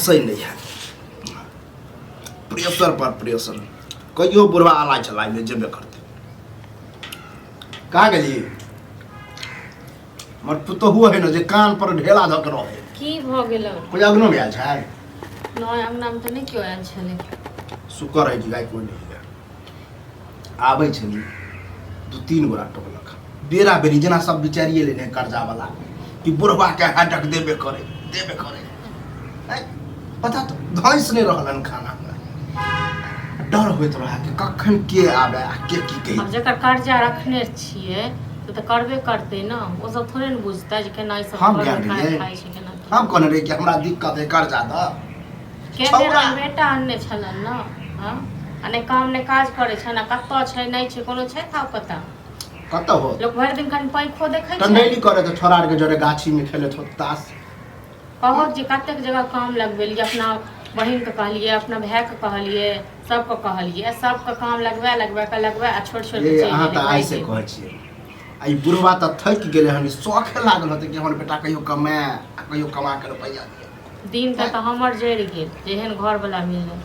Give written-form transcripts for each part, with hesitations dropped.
बसै नहीं है प्रेशर पर प्रेशर कहियो बुढ़वा आला चला जेबे करते कहाँ गेलिए मर पुतहु है न जे कान पर ढेला धऽ के रहे की भ गेल कोई अगनो में आयल छै नय अंगना में त नहीं क्यों आयल छले शुक्र है कि गाय कोई नहीं है आबै छली 2-3 गोरा टोकलक बेरा बेरी जना सब बिचारिए लेने कर्जा वाला कि बुढ़वा के हाटक देबे करे पता तो धैस नहीं रहलन खाना में डर होइत रहा कि कखन के आबे आ के की कही अब जकर कर्जा रखने छिए तो करबे करते ना वो सब थोड़े न बुझता जे केना ई सब हम क्या खाइ छै केना हम कहने रही कि हमरा दिक्कत है कर्जा द केना बेटा अन्ने छलन ना हां अने काम ने काज करे छै ना कत्तो छै नहीं छै कोनो छै था पता कत्तो हो लोग भर दिन कन पैखो देखै छै टंडेली करे तो छोरा के जरे गाछी में खेले थो तास कहब जे कतेक जगह काम लगबेलिए अपना बहिन के कहलिए अपना भाई के कहलिए सबको कहलिए सबके काम लगवा आ छोड़ छोड़ के चल अहाँ त ऐसे कहै छियै आई बुढ़वा त थक गेले हन शौख लागल होते कि हमर बेटा कहियो कमा के रुपया दिए दिन तक तो हमर जड़ गेल जेहन घर वाला मिलले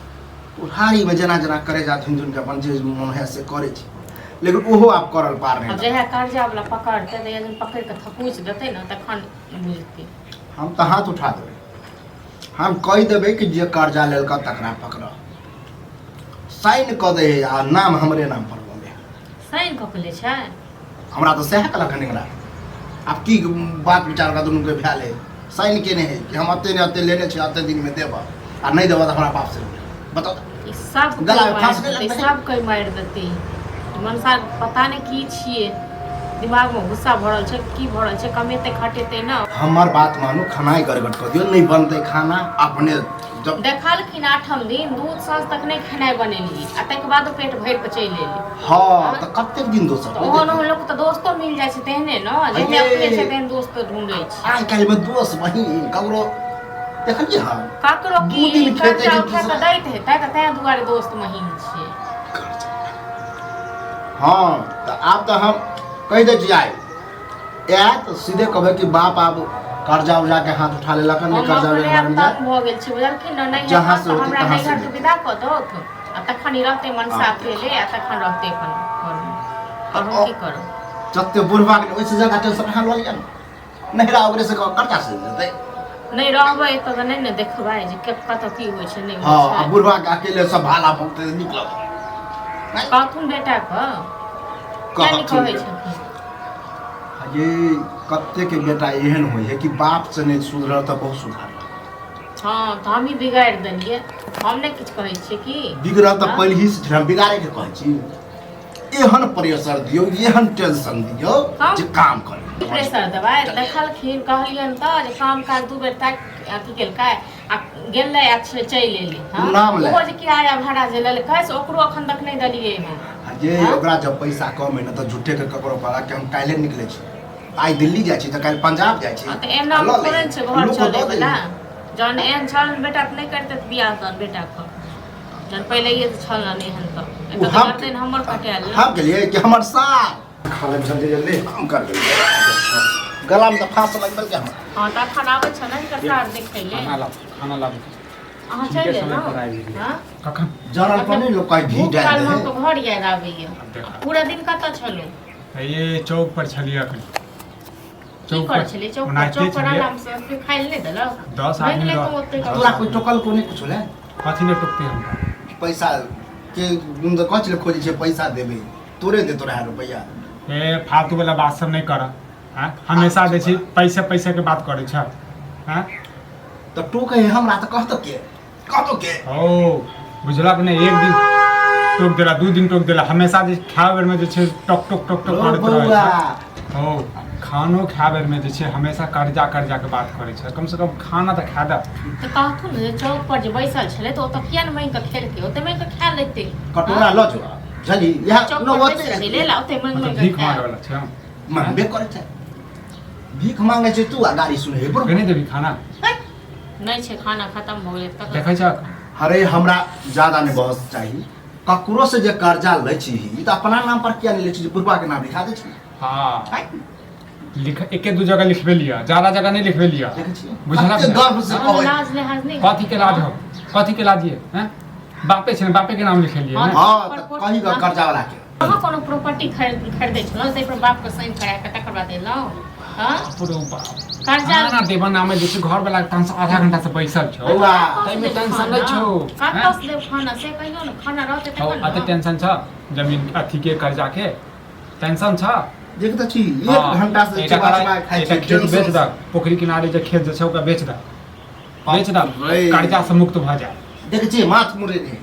उधारी में जना जना करे जाथिन दुन के अपन जे मन है से करे छी लेकिन ओहो आप करल पार नहीं अब जेहा कर्जा वाला पकड़ते त यदि पकड़ के थपूच देते ना तखन बुझते हम त हाथ उठा देबै हम कह देबै कि जे कर्जा लेल का तकरा पकड़ साइन क दे आ नाम हमरे नाम पर बोले साइन क के ले छै हमरा तो सह कलक निकला अब की बात विचार का दोनों के भैल है साइन केने है कि हम अते लेने छे अते दिन में देबा आ नहीं देबा त हमरा बाप से बताओ ई सब गला में फांस गेल सब कई मार देते मनसा पता नहीं की छिए दिमाग में गुस्सा भरल छै की भरल छै कमेते खटेते ना हमर बात मानू खानाई गड़गड़ कर दियो नहीं बनते खाना अपने जब देखलखिन 8 दिन दूध सांझ तक नहीं खेनाई बनेली आ तक बाद पेट भर के चल एली हां त कतेक दिन दोस्त ओहन लोग त दोस्तो मिल जाय छै तेहने न जे अपने से तेहन दोस्त ढूंढै छै आज कल में दोस्त बहिन ककरो देखलिए हां ककरो की कर्जा उठा के दैत है तै दुआरे दोस्त महीन छै हां त आप त हम कह दे जाए या तो सीधे कहबे कि बाप आप कर्जा उजा के हाथ उठा लेला कन कर्जा ले मारन जा हो गेल छै बुझलखिन न नहीं जहां से होती हमरा तहां नहीं से घर विदा क दो आ तखन रहते मनसा अकेले आ तखन रहते अपन और हम की करू जत्ते बुढ़वा के ओइसे जगह टेंशन हाल वाली न नहिरा ओकरे से कर्जा से देतै नहीं रहबै त नहीं न देखबै जे कत की होय छै नहीं हां आ बुढ़वा के अकेले सब भाला भोगते निकलत कहथुन बेटा क क्या कहै छै ये कत्ते के बेटा एहन होय है कि बाप से नहीं सुधरल त बहुत सुधार हां त हम ही बिगाड़ देलिए हम ने कुछ कहै छी कि बिगड़ल त पहले से हम बिगाड़े के कहै छी एहन प्रेशर दियो एहन टेंशन दियो जे काम करे प्रेशर दबाय देखलखिन कहलियन त जे काम काज दू बेर तक अथी केलकै आ गेलै आ चल एली हां ओ जे किराया भाड़ा जे लेलकै से ओकरो अखन तक नहीं दलिए हम जे ओकरा जब पैसा कम है न त झूठे के ककरो पड़ा के हम काल्हे निकले छी आई दिल्ली जाय छी त काल पंजाब जाय छी त एना थोड़े छै घर चले वाला जन एहन छल बेटा नहीं करते त बियाह कर बेटा को जन पहले ये छल नहीं हन त करते हमर कटियाल हम के लिए कि हमर साथ खाले जल्दी जल्दी हम कर गेल गला में त फांस लगल के हम हां त खाना आबै छ न सरकार देखै ले खाना ला अहाँ चल ना हां कखन जानल पर नहीं लोग कहीं भी डाल दे तो घर याद आबैया पूरा दिन कत छलो ये चौक पर छलिए अखन चौक पर छलिए चौक पर आराम से खाइल नहीं देला 10 आदमी तोरा कोई टोकल को नहीं कुछ ले कथि ने टोकते हम पैसा के गुम तो कछ ले खोजे छे पैसा देबे तोरे दे तोरा रुपया ए फालतू वाला बात सब नहीं कर हां हमेशा दे छी पैसे के बात करे छ हां तो टोके हमरा त कहतो के ओ बुझला कि नहीं एक दिन टोक देला 2 दिन टोक देला हमेशा जे खावे में जे छे टक टक टक टक करत रहे छ ओ खानो खावे में जे छे हमेशा कर्जा के बात करे छ कम से कम खाना त खा द तो कहथु ने चौक पर जे बैसल छले तो त किया न मैं के खेल के ओते मैं के खा लेते कटोरा ल जो जल्दी यहां न ओते ले ला ओते मैं के भीख मांगे वाला छ मांगे करे छ भीख मांगे छ तू आ गाड़ी सुने बरो कने देबी खाना नहीं छे खाना खत्म हो गेल त देखै छ अरे हमरा ज्यादा नहीं बहस चाहिए ककरो से जे कर्जा ले छी त अपना नाम पर किया नहीं ले छी बुढ़वा के नाम लिखा दे छी हां एके दू जगह लिखबे लिया, ज्यादा जगह नहीं लिखबे लिया। देखै छी बुझला कते गर्व से हाँ, कहै लाज लिहाज नहीं कथी के लाज हो, कथी के लाज ये हैं? बापे छै, बापे के नाम लिखे लिए हाँ। हैं? हां त कहि ग कर्जा वाला के कहाँ कोनो प्रॉपर्टी खरीदै छलौ तै पर बाप के साइन करा के तकर बाद देलौ। हां पुरो बाप कर्जा ना देबा नामे जे छै घर वाला के टेंशन आधा घंटा से बैसल छौ, बौआ तै में टेंशन नै छौ। कतऽ से देब खाना से कहियो न, खाना रहतै हौ तखन अते न। टेंशन छ जमीन अथी के कर्जा के टेंशन छ। देख त छी 1 घंटा से एटा चबा खाइ छी खेत बेच द, पोखरी किनारे जे खेत जे छै ओकरा बेच द, बेच द, कर्जा से मुक्त भ जा। देख छी माथ मुरे ने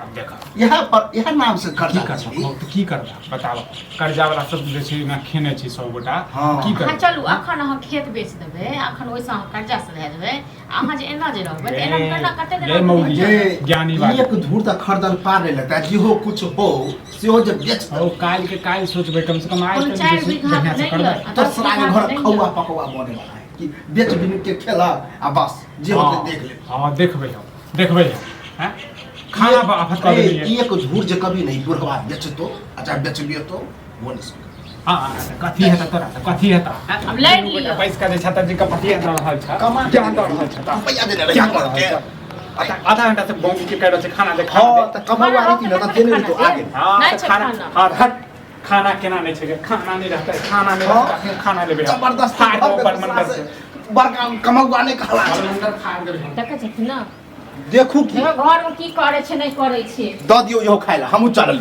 अब देखा यह नाम से की कर्जा करबा, तो की करबा बताओ। कर्जा वाला सब जे छै ना खेने छी 100 गोटा, हाँ। की हाँ करबा? चलू अखन अहाँ खेत बेच देबै, अखन ओइसँ अहाँ कर्जा से दे देबै, अहाँ जे एना जे रहबै त एना केना कते ये मौगी दिन ये ज्ञानी बात। एक धूर तक खरदल पार नहीं लगता है जेहो कुछ हो सेहो जब बेच ओ काल के काल सोचबे, कम से कम आज कोनो तक चारि जे छै बीघा बढ़िया से नहीं करबे। है। तो सरा के घर खौआ पकौआ बने वाला है कि बेच बिन के खेला आ बस जे होते देख ले। हां देखबै हम, देखबै हम हैं? खाना आफत कर देलिए। एक धूर जे कभी नहीं बुढ़वा बेच तो अच्छा बेचबियो तो वो नहीं सकता। हां कथी हेता तोरा से, कथी हेता? अब लड़ि लिअ। पैसा दे छता जी का पतिया दऽ रहल छ, कमा क्या दऽ रहल छ? रुपया देने रहिया कर के आधा घंटा से बम के कह छै खाना दे, हां खाना त कमावा नहीं न त देने तो आगे हां नहीं छै खाना खाना। हां हट खाना केना नहीं छै, खाना नहीं रहता, खाना नहीं हाँ। रहता, खाना लेबे जबरदस्त फाड़ दो बर्मंडल से, बड़का कमौआ नहीं कहला बर्मंडल फाड़ देबे। देखै छथिन न देखू की घर में की करै छै नहीं करै छै। द दियो यो खाइला हमहु चलल